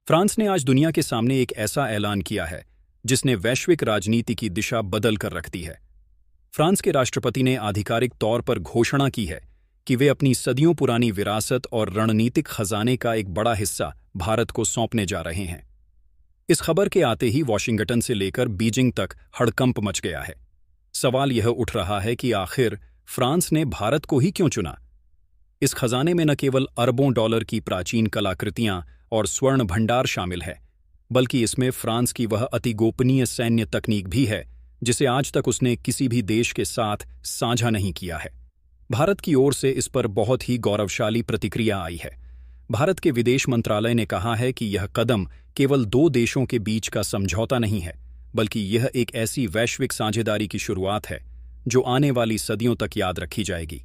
France ने आज दुनिया के सामने एक ऐसा ऐलान किया है जिसने वैश्विक राजनीति की दिशा बदल कर रख दी है। फ्रांस के राष्ट्रपति ने आधिकारिक तौर पर घोषणा की है कि वे अपनी सदियों पुरानी विरासत और रणनीतिक खजाने का एक बड़ा हिस्सा भारत को सौंपने जा रहे हैं। इस खबर के आते ही वॉशिंगटन से लेकर बीजिंग तक हड़कंप मच गया है। सवाल यह उठ रहा है कि आखिर फ्रांस ने भारत को ही क्यों चुना। इस खजाने में न केवल अरबों डॉलर की प्राचीन कलाकृतियां और स्वर्ण भंडार शामिल है, बल्कि इसमें फ्रांस की वह अति गोपनीय सैन्य तकनीक भी है जिसे आज तक उसने किसी भी देश के साथ साझा नहीं किया है। भारत की ओर से इस पर बहुत ही गौरवशाली प्रतिक्रिया आई है। भारत के विदेश मंत्रालय ने कहा है कि यह कदम केवल दो देशों के बीच का समझौता नहीं है, बल्कि यह एक ऐसी वैश्विक साझेदारी की शुरुआत है जो आने वाली सदियों तक याद रखी जाएगी।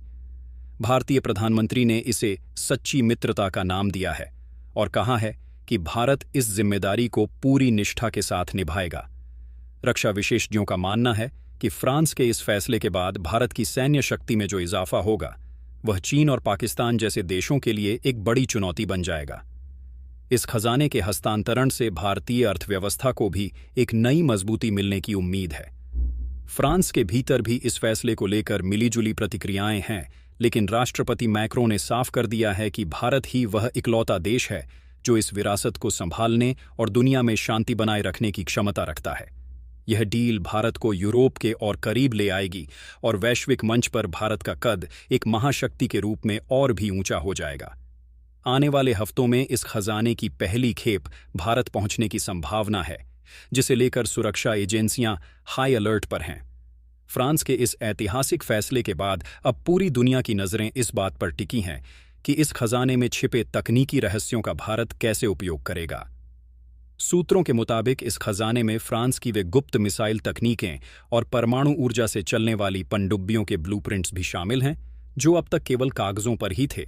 भारतीय प्रधानमंत्री ने इसे सच्ची मित्रता का नाम दिया है और कहा है कि भारत इस जिम्मेदारी को पूरी निष्ठा के साथ निभाएगा। रक्षा विशेषज्ञों का मानना है कि फ्रांस के इस फैसले के बाद भारत की सैन्य शक्ति में जो इजाफा होगा वह चीन और पाकिस्तान जैसे देशों के लिए एक बड़ी चुनौती बन जाएगा। इस खजाने के हस्तांतरण से भारतीय अर्थव्यवस्था को भी एक नई मजबूती मिलने की उम्मीद है। फ्रांस के भीतर भी इस फैसले को लेकर मिलीजुली प्रतिक्रियाएं हैं, लेकिन राष्ट्रपति मैक्रों ने साफ कर दिया है कि भारत ही वह इकलौता देश है जो इस विरासत को संभालने और दुनिया में शांति बनाए रखने की क्षमता रखता है। यह डील भारत को यूरोप के और करीब ले आएगी और वैश्विक मंच पर भारत का कद एक महाशक्ति के रूप में और भी ऊंचा हो जाएगा। आने वाले हफ्तों में इस खजाने की पहली खेप भारत पहुंचने की संभावना है, जिसे लेकर सुरक्षा एजेंसियां हाई अलर्ट पर हैं। फ्रांस के इस ऐतिहासिक फैसले के बाद अब पूरी दुनिया की नज़रें इस बात पर टिकी हैं कि इस खजाने में छिपे तकनीकी रहस्यों का भारत कैसे उपयोग करेगा। सूत्रों के मुताबिक इस खजाने में फ्रांस की वे गुप्त मिसाइल तकनीकें और परमाणु ऊर्जा से चलने वाली पनडुब्बियों के ब्लूप्रिंट्स भी शामिल हैं, जो अब तक केवल कागजों पर ही थे।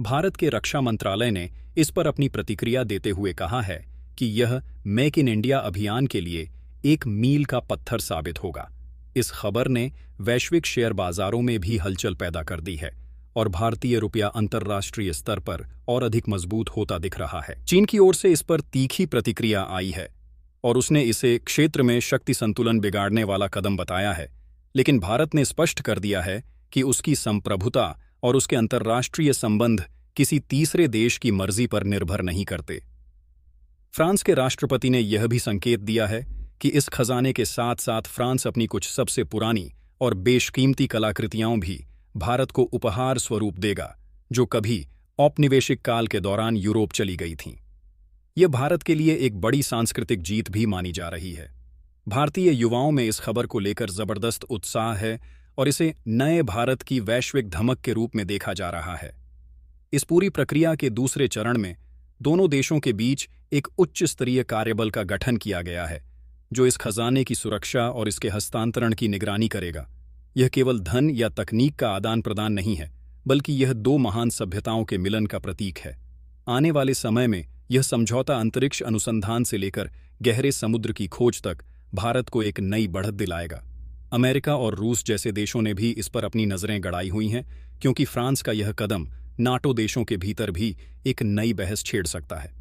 भारत के रक्षा मंत्रालय ने इस पर अपनी प्रतिक्रिया देते हुए कहा है कि यह मेक इन इंडिया अभियान के लिए एक मील का पत्थर साबित होगा। इस खबर ने वैश्विक शेयर बाजारों में भी हलचल पैदा कर दी है और भारतीय रुपया अंतर्राष्ट्रीय स्तर पर और अधिक मजबूत होता दिख रहा है। चीन की ओर से इस पर तीखी प्रतिक्रिया आई है और उसने इसे क्षेत्र में शक्ति संतुलन बिगाड़ने वाला कदम बताया है, लेकिन भारत ने स्पष्ट कर दिया है कि उसकी संप्रभुता और उसके अंतर्राष्ट्रीय संबंध किसी तीसरे देश की मर्जी पर निर्भर नहीं करते। फ्रांस के राष्ट्रपति ने यह भी संकेत दिया है कि इस खजाने के साथ साथ फ्रांस अपनी कुछ सबसे पुरानी और बेशकीमती कलाकृतियां भी भारत को उपहार स्वरूप देगा, जो कभी औपनिवेशिक काल के दौरान यूरोप चली गई थीं। यह भारत के लिए एक बड़ी सांस्कृतिक जीत भी मानी जा रही है। भारतीय युवाओं में इस खबर को लेकर जबरदस्त उत्साह है और इसे नए भारत की वैश्विक धमक के रूप में देखा जा रहा है। इस पूरी प्रक्रिया के दूसरे चरण में दोनों देशों के बीच एक उच्च स्तरीय कार्यबल का गठन किया गया है, जो इस खजाने की सुरक्षा और इसके हस्तांतरण की निगरानी करेगा। यह केवल धन या तकनीक का आदान प्रदान नहीं है, बल्कि यह दो महान सभ्यताओं के मिलन का प्रतीक है। आने वाले समय में यह समझौता अंतरिक्ष अनुसंधान से लेकर गहरे समुद्र की खोज तक भारत को एक नई बढ़त दिलाएगा। अमेरिका और रूस जैसे देशों ने भी इस पर अपनी नज़रें गड़ाई हुई हैं, क्योंकि फ्रांस का यह कदम नाटो देशों के भीतर भी एक नई बहस छेड़ सकता है।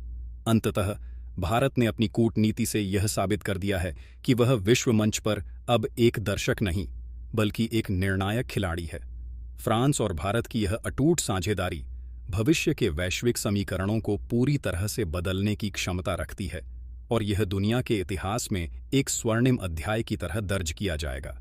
अंततः भारत ने अपनी कूटनीति से यह साबित कर दिया है कि वह विश्व मंच पर अब एक दर्शक नहीं, बल्कि एक निर्णायक खिलाड़ी है। फ्रांस और भारत की यह अटूट साझेदारी भविष्य के वैश्विक समीकरणों को पूरी तरह से बदलने की क्षमता रखती है और यह दुनिया के इतिहास में एक स्वर्णिम अध्याय की तरह दर्ज किया जाएगा।